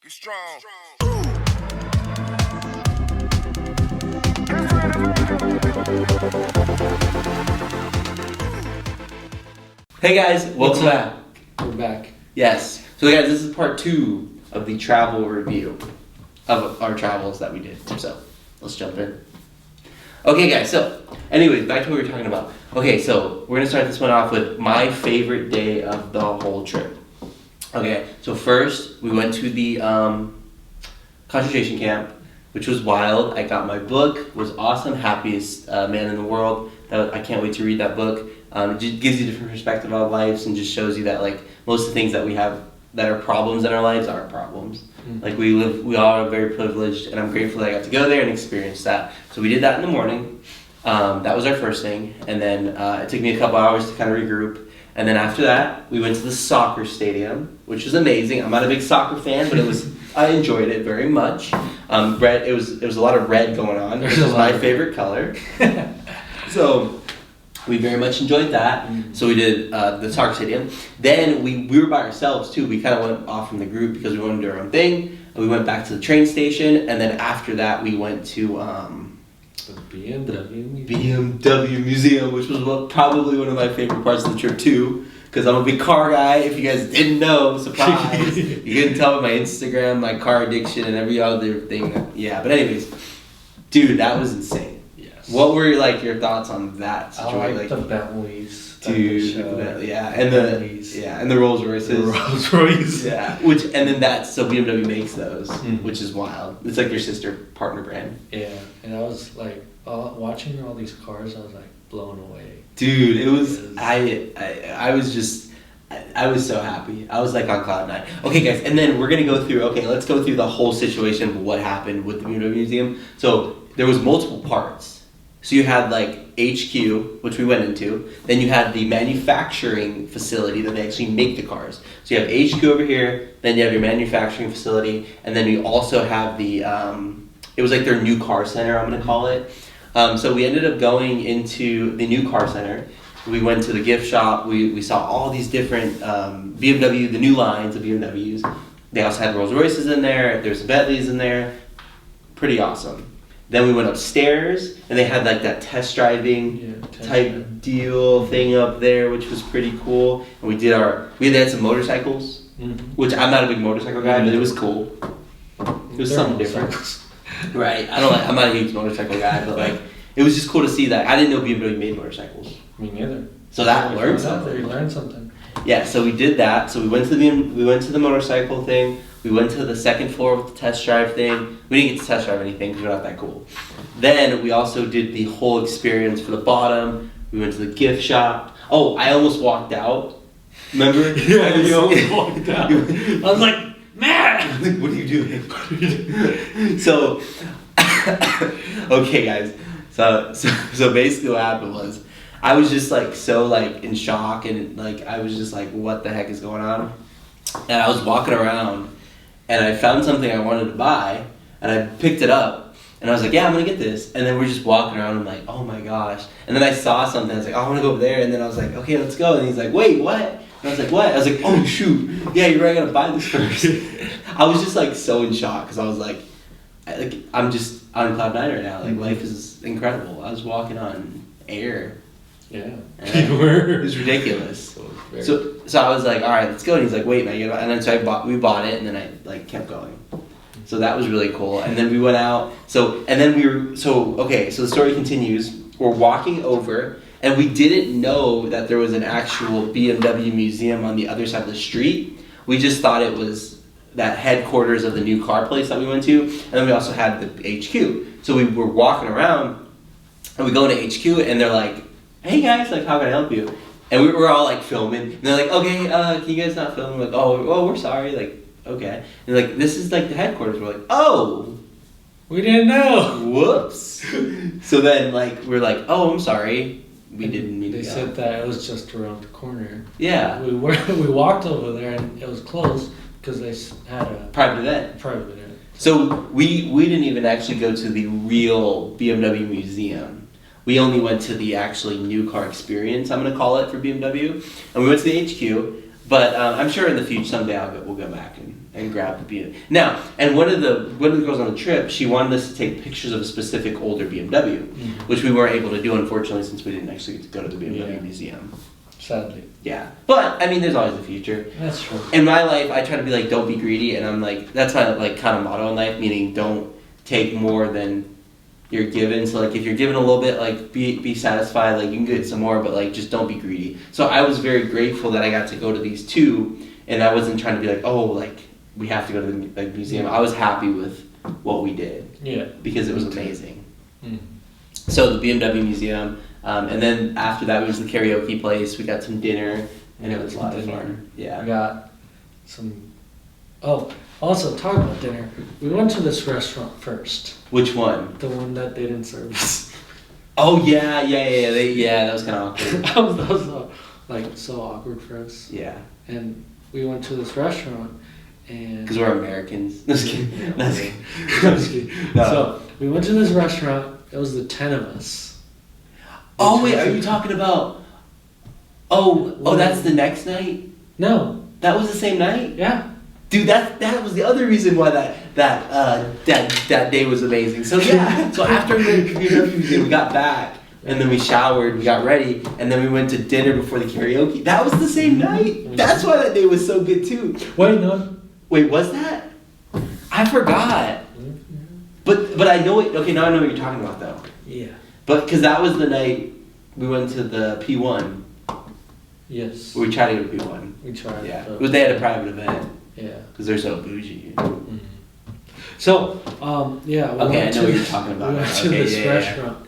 Get strong. Hey guys, welcome back. We're back. Yes. So guys, this is part 2 of the travel review of our travels that we did. So let's jump in. Okay guys, so anyways, back to what we were talking about. Okay, so we're gonna start this one off with my favorite day of the whole trip. Okay, so first we went to the concentration camp, which was wild. I got my book, was awesome, happiest man in the world. I can't wait to read that book. It just gives you a different perspective on life and just shows you that like most of the things that we have that are problems in our lives aren't problems. Mm-hmm. Like we all are very privileged, and I'm grateful that I got to go there and experience that. So we did that in the morning. That was our first thing, and then it took me a couple hours to kind of regroup. And then after that, we went to the soccer stadium, which was amazing. I'm not a big soccer fan, but I enjoyed it very much. Red, it was a lot of red going on, which is my favorite color. So we very much enjoyed that. So we did the soccer stadium. Then we were by ourselves too. We kind of went off from the group because we wanted to do our own thing. And we went back to the train station, and then after that we went to The BMW BMW Museum, which was probably one of my favorite parts of the trip too, because I'm a big car guy. If you guys didn't know, surprise! You couldn't tell by my Instagram, my car addiction, and every other thing. Yeah, but anyways, dude, that was insane. Yes. What were your thoughts on that situation? I like the Bentleys. Dude, and the Rolls Royces. The Rolls Royce. Yeah, and then so BMW makes those, which is wild. It's like your sister partner brand. Yeah, and I was like watching all these cars. I was like blown away. Dude, it was I was so happy. I was like on cloud 9. Okay, guys, and then we're gonna go through. Okay, let's go through the whole situation of what happened with the BMW Museum. So there was multiple parts. So you had like HQ, which we went into. Then you had the manufacturing facility that they actually make the cars. So you have HQ over here. Then you have your manufacturing facility, and then you also have the. It was like their new car center, I'm gonna call it. So we ended up going into the new car center. We went to the gift shop. We saw all these different BMW, the new lines of BMWs. They also had Rolls Royces in there. There's Bentleys in there. Pretty awesome. Then we went upstairs, and they had like that test driving type deal thing up there, which was pretty cool. And we had some motorcycles, which I'm not a big motorcycle guy, but it was cool. It was something different. Right. I'm not a huge motorcycle guy, but like it was just cool to see that. I didn't know BMW made motorcycles. Me neither. So that learned something. You learned something. Yeah, so we did that. So we went to the motorcycle thing. We went to the second floor with the test drive thing. We didn't get to test drive anything because we're not that cool. Then we also did the whole experience for the bottom. We went to the gift shop. Oh, I almost walked out. Remember? Yeah, you almost walked out. I was like, man! What are you doing? So, okay, guys. So basically what happened was, I was just like so like in shock, and like I was just like, what the heck is going on? And I was walking around, and I found something I wanted to buy, and I picked it up, and I was like, yeah, I'm gonna get this. And then we're just walking around, and I'm like, oh my gosh. And then I saw something, I was like, oh, I wanna go over there. And then I was like, okay, let's go. And he's like, wait, what? And I was like, what? I was like, oh shoot, yeah, you're right, I gotta buy this first. I was just like so in shock, because I was like, I'm just on cloud 9 right now. Like life is incredible. I was walking on air. Yeah, you were. It was ridiculous. So I was like, all right, let's go. And he's like, wait, man, and then so we bought it, and then I like kept going. So that was really cool. And then we went out. So the story continues. We're walking over, and we didn't know that there was an actual BMW museum on the other side of the street. We just thought it was that headquarters of the new car place that we went to, and then we also had the HQ. So we were walking around, and we go into HQ, and they're like, hey guys, like, how can I help you? And we were all like filming, and they're like, okay, can you guys not film? We're like, oh, we're sorry, like, okay. And like, this is like the headquarters. We're like, oh, we didn't know. Whoops. So then like we're like, oh, I'm sorry, we didn't mean to go. They said that it was just around the corner. Yeah. We walked over there, and it was closed because they had a private event. So we didn't even actually go to the real BMW museum. We only went to the actually new car experience, I'm going to call it, for BMW. And we went to the HQ, but I'm sure in the future someday we'll go back and grab the BMW. Now, and one of the girls on the trip, she wanted us to take pictures of a specific older BMW, which we weren't able to do, unfortunately, since we didn't actually get to go to the BMW museum. Sadly. Yeah. But, I mean, there's always a future. That's true. In my life, I try to be like, don't be greedy, and I'm like, that's my like kind of motto in life, meaning don't take more than you're given. So like if you're given a little bit, like be satisfied, like you can get some more, but like just don't be greedy. So I was very grateful that I got to go to these two, and I wasn't trying to be like, oh, like we have to go to the like museum. I was happy with what we did. Yeah. Because it was amazing. So the BMW museum, and then after that we went to the karaoke place. We got some dinner, and it was a lot of fun. Yeah. We got some. Oh, also talk about dinner. We went to this restaurant first. Which one? The one that they didn't serve us. Oh yeah. That was kind of awkward. that was like so awkward for us. Yeah. And we went to this restaurant, and because we're Americans. Just kidding. Just kidding. No. So we went to this restaurant. It was the 10 of us. Oh wait, are you talking about? Oh, that's the next night. No, that was the same night. Yeah. Dude, that was the other reason why that day was amazing. So yeah, so after we went to the BMW museum, we got back, and then we showered, we got ready, and then we went to dinner before the karaoke. That was the same night. That's why that day was so good too. Wait, no. Wait, was that? I forgot. But I know it. Okay, now I know what you're talking about though. Yeah. But because that was the night we went to the P1. Yes. We tried to go to P1. We tried. Yeah. But they had a private event. Yeah. Because they're so bougie. Mm-hmm. So, yeah. Okay, I know what you're talking about. We went to this restaurant.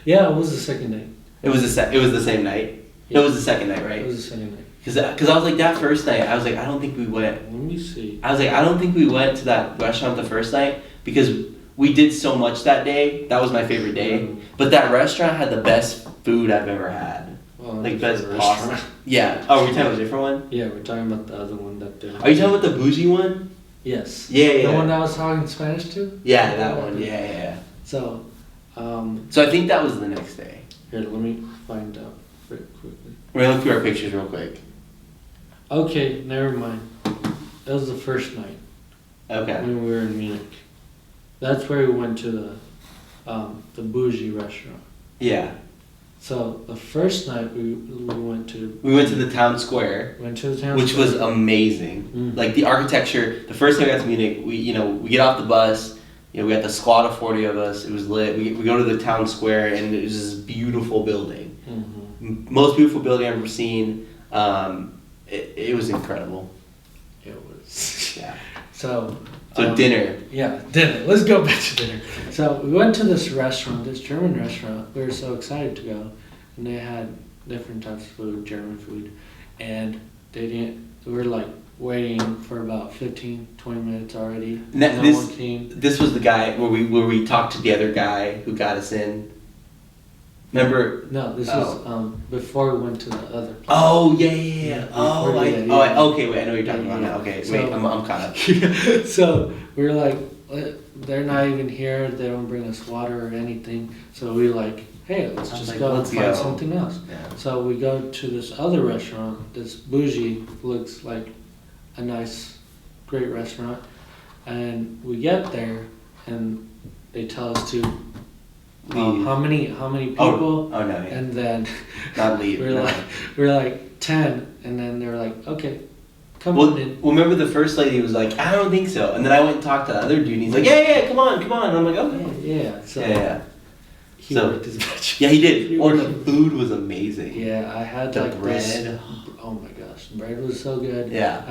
Yeah, it was the second night. It was the same night? Yeah. It was the second night, right? It was the second night. Because I was like, that first night, I was like, I don't think we went. Let me see. I was like, I don't think we went to that restaurant the first night because we did so much that day. That was my favorite day. Mm-hmm. But that restaurant had the best food I've ever had. Well, like best pasta. Yeah. Oh, we're talking about a different one? Yeah, we're talking about the other one that did. Are you talking about the bougie one? Yes. Yeah. The one that I was talking Spanish to? Yeah, that one. Yeah. So, so I think that was the next day. Here, let me find out very quickly. We're gonna look through our pictures real quick. Okay, never mind. That was the first night. Okay. When we were in Munich. That's where we went to the bougie restaurant. Yeah. So the first night we went to. We went to the town square. Which was amazing. Mm-hmm. Like the architecture. The first time we got to Munich, we get off the bus. We got the squad of 40 of us. It was lit. We go to the town square, and it was this beautiful building. Mm-hmm. Most beautiful building I've ever seen. It was incredible. It was. Yeah. So dinner. Yeah, dinner. Let's go back to dinner. So we went to this restaurant, this German restaurant. We were so excited to go, and they had different types of food, German food, and we were like waiting for about 15, 20 minutes already. No one came. This was the guy where we talked to the other guy who got us in. Remember? No, this was before we went to the other place. Oh yeah. Okay. Wait, I know what you're talking about now. Okay, so, wait, I'm caught up. So we were like, they're not even here. They don't bring us water or anything. So we like, hey, let's find something else. Yeah. So we go to this other restaurant. This bougie looks like a nice, great restaurant, and we get there, and they tell us to. How many people? Oh no! Yeah. And then not leave. we're like 10, and then they're like, okay, come on in. Well, remember the first lady was like, I don't think so, and then I went and talked to the other dude, and he's like, yeah, come on, and I'm like, okay. Yeah. So he worked his magic. Yeah, he did. The food was amazing. Yeah, I had the like bread. This, oh my gosh, bread was so good. Yeah.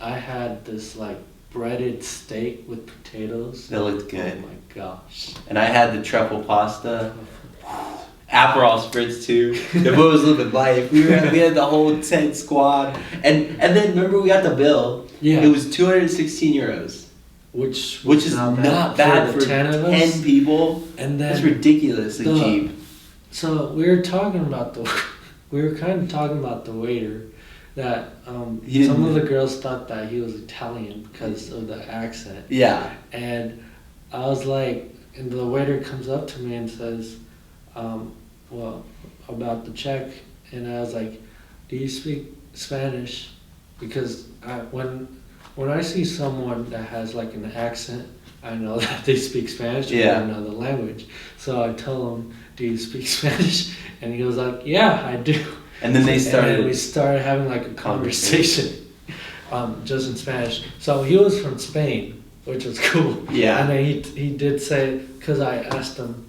I had this like breaded steak with potatoes. That looked good. Oh my gosh. And I had the truffle pasta. Aperol spritz too. The boy was living life. We had the whole 10 squad. And then remember we got the bill. Yeah. It was 216 euros. Which is not bad for 10 people. And then that's ridiculously cheap. So we were kind of talking about the waiter. That some of the girls thought that he was Italian because of the accent. Yeah. And I was like, and the waiter comes up to me and says, well, about the check. And I was like, do you speak Spanish? because when I see someone that has like an accent, I know that they speak Spanish or Yeah. another language. So I tell him, "Do you speak Spanish?" And he goes like, "Yeah, I do." And then they started. And then we started having like a conversation, just in Spanish. So he was from Spain, which was cool. Yeah. And then he did say, because I asked him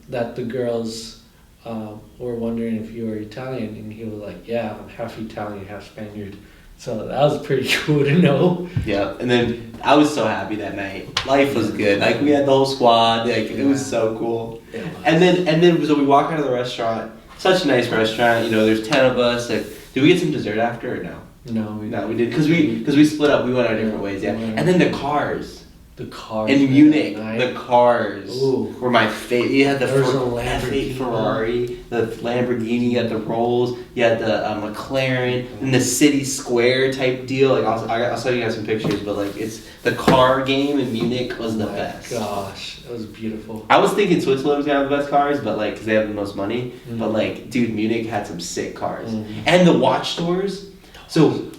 that the girls were wondering if you were Italian, and he was like, "Yeah, I'm half Italian, half Spaniard." So that was pretty cool to know. Yeah, and then I was so happy that night. Life was good. Like we had the whole squad. Like it was so cool. And then so we walk out of the restaurant. Such a nice restaurant. You know, there's 10 of us. Like, did we get some dessert after or no? No, we did because we split up. We went our different ways. Yeah, and then the cars. The cars in Munich, the cars Ooh. were my favorite. You had the Lamborghini. F8 Ferrari, the Lamborghini, you had the Rolls, you had the McLaren, and the city square type deal. Like I'll show you guys some pictures, but like it's the car game in Munich was the best. Gosh, that was beautiful. I was thinking Switzerland was gonna have the best cars, but like because they have the most money. Mm-hmm. But like, dude, Munich had some sick cars, mm-hmm. and the watch stores. So.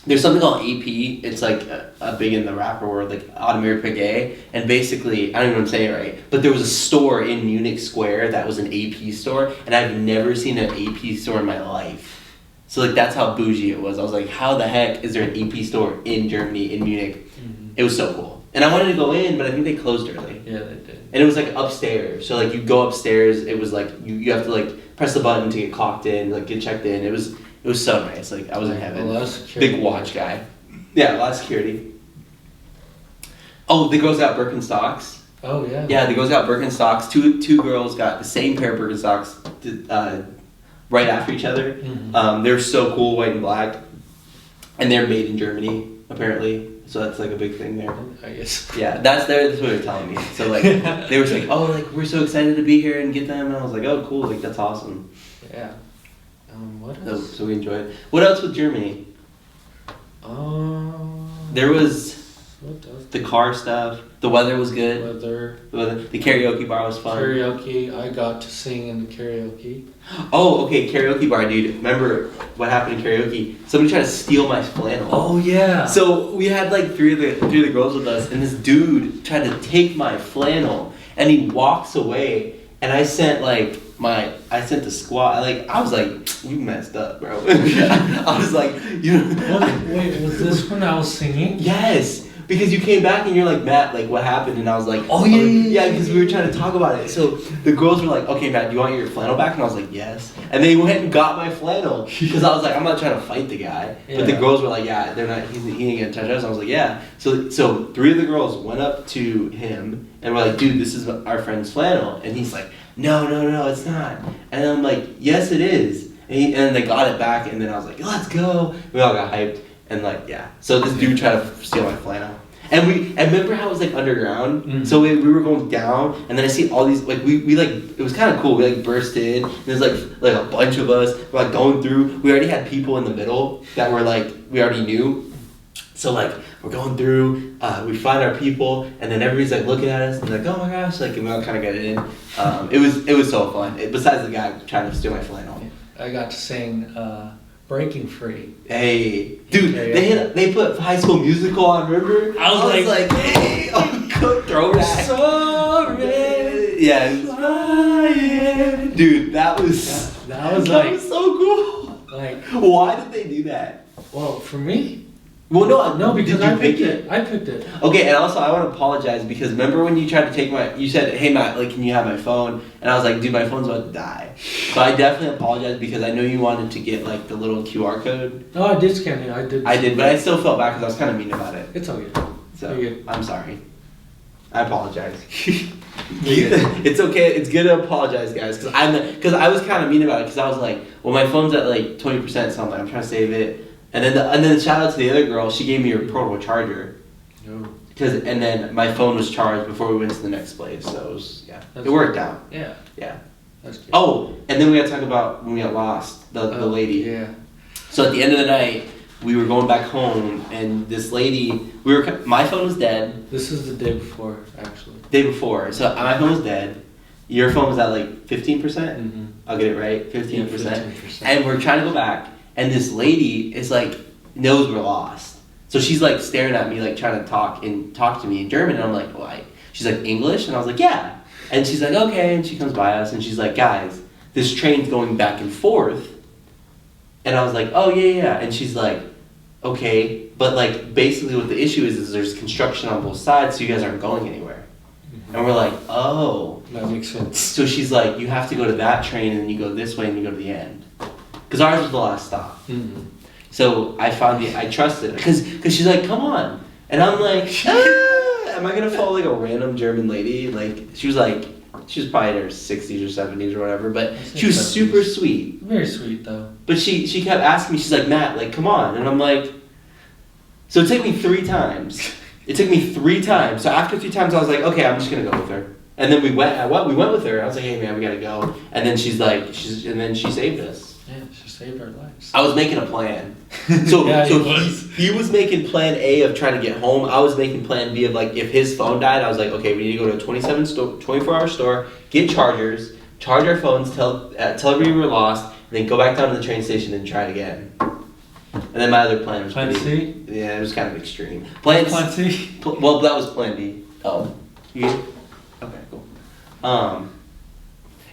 There's something called AP. It's like a big in the rapper world, like Audemars Piguet. And basically, I don't even know if I'm saying it right, but there was a store in Munich Square that was an AP store, and I've never seen an AP store in my life. So like that's how bougie it was. I was like, how the heck is there an AP store in Germany, in Munich? Mm-hmm. It was so cool. And I wanted to go in, but I think they closed early. Yeah, they did. And it was like upstairs. So like you go upstairs, it was like you have to like press the button to get clocked in, like get checked in. It was so nice. Like I was in heaven. Big watch guy. Yeah, a lot of security. Oh, the girls got Birkenstocks. Oh yeah. Yeah, the girls got Birkenstocks. Two girls got the same pair of Birkenstocks right after each other. Mm-hmm. They're so cool, white and black, and they're made in Germany apparently. So that's like a big thing there. I guess. Yeah, that's what they're telling me. So like they were like, oh, like we're so excited to be here and get them, and I was like, oh, cool, like that's awesome. Yeah. What else? So we enjoyed it. What else with Germany? There was the car stuff. The weather was good. The karaoke bar was fun. Karaoke. I got to sing in the karaoke. Oh, okay, karaoke bar, dude. Remember what happened in karaoke? Somebody tried to steal my flannel. Oh yeah. So we had like three of the girls with us, and this dude tried to take my flannel, and he walks away, and I sent the squad. I was like, you messed up, bro. I was like, Wait, was this when I was singing? Yes, because you came back and you're like, Matt, like what happened? And I was like, oh yeah, because we were trying to talk about it. So the girls were like, okay, Matt, do you want your flannel back? And I was like, yes. And they went and got my flannel because I was like, I'm not trying to fight the guy. Yeah. But the girls were like, yeah, they're not. He ain't gonna touch us. I was like, yeah. So three of the girls went up to him and were like, dude, this is our friend's flannel, and he's like, no, it's not. And I'm like, yes, it is. And they got it back, and then I was like, let's go. We all got hyped, and like, yeah. So this dude tried to steal my flannel. And remember how it was like underground? Mm-hmm. So we were going down, and then I see all these, like, we like, it was kind of cool. We like burst in, and there's like a bunch of us, we're like going through. We already had people in the middle that were like, we already knew. So like, we're going through, we find our people, and then everybody's like looking at us, and like, oh my gosh, like, and we all kind of get it in. It was so fun. Besides the guy trying to steal my flannel. I got to sing Breaking Free. Hey, dude, they put High School Musical on, remember? I was like, hey, throwback. Sorry. Yeah. Dude, that was so cool. Like, why did they do that? Well, for me. Well, no, because I picked it. I picked it. Okay, and also I want to apologize because remember when you tried to take you said, hey Matt, like, can you have my phone? And I was like, dude, my phone's about to die. So I definitely apologize because I know you wanted to get like the little QR code. No, I did scan it. I did, but I still felt bad because I was kind of mean about it. It's okay. So I'm sorry. I apologize. It's okay. It's good to apologize, guys, because I was kind of mean about it because I was like, well, my phone's at like 20%, so I'm like, I'm trying to save it. And then shout out to the other girl. She gave me her portable charger. No. And then my phone was charged before we went to the next place. So it worked out. Yeah. Yeah. That's good. Oh, and then we got to talk about when we got lost. The lady. Yeah. So at the end of the night, we were going back home, and this lady, my phone was dead. This is the day before, actually. Day before. So my phone was dead. Your phone was at like 15%. Mm-hmm. I'll get it right. 15%. Yeah, 15%. And we're trying to go back. And this lady is like knows we're lost. So she's like staring at me, like trying to talk to me in German, and I'm like, why? She's like, English? And I was like, yeah. And she's like, okay, and she comes by us, and she's like, guys, this train's going back and forth. And I was like, oh, yeah. And she's like, okay, but like basically what the issue is there's construction on both sides, so you guys aren't going anywhere. Mm-hmm. And we're like, oh. That makes sense. So she's like, you have to go to that train, and then you go this way, and you go to the end. Because ours was the last stop. Mm-hmm. So I trusted her. Because she's like, come on. And I'm like, am I going to follow like a random German lady? Like, she was probably in her 60s or 70s or whatever, but she was 70s. Super sweet. Very sweet, though. But she kept asking me, she's like, Matt, like, come on. And I'm like, so it took me 3 times. So after 3 times, I was like, okay, I'm just going to go with her. And then we went with her. I was like, hey, man, we got to go. And then and then she saved us. Yeah, she saved our lives. I was making a plan. So, yeah, he was making plan A of trying to get home. I was making plan B of like, if his phone died, I was like, okay, we need to go to a 24-hour store, get chargers, charge our phones, tell everybody we were lost, and then go back down to the train station and try it again. And then my other plan was Plan C? Yeah, it was kind of extreme. Plan C? Well, that was plan D. Oh. Okay, cool.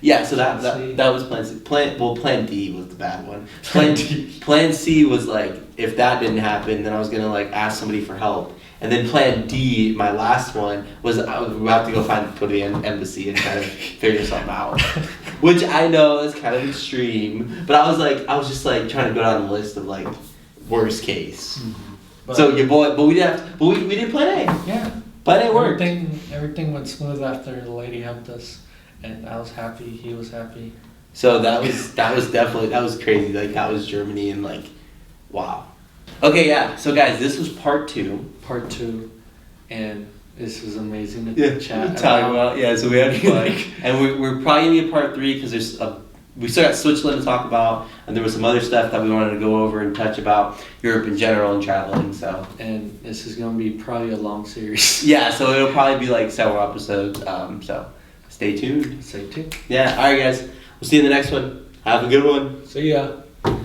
Yeah, so that was plan C. Plan D was the bad one. Plan C was like, if that didn't happen, then I was gonna like ask somebody for help. And then plan D, my last one, was we have to go to the embassy and kind of figure something out. Which I know is kind of extreme, but I was just like trying to go down the list of like worst case. Mm-hmm. So we did plan A. Yeah. Plan A worked. Everything went smooth after the lady helped us. And I was happy, he was happy. So that was crazy. Like, that was Germany, and like, wow. Okay, yeah. So guys, this was part 2. Part 2, and this was amazing to chat about. Yeah, so we had fun. And we're probably gonna get part 3 because we still got Switzerland to talk about, and there was some other stuff that we wanted to go over and touch about Europe in general and traveling. So. And this is gonna be probably a long series. Yeah, so it'll probably be like several episodes. So. Stay tuned. Stay tuned. Yeah. All right, guys. We'll see you in the next one. Have a good one. See ya.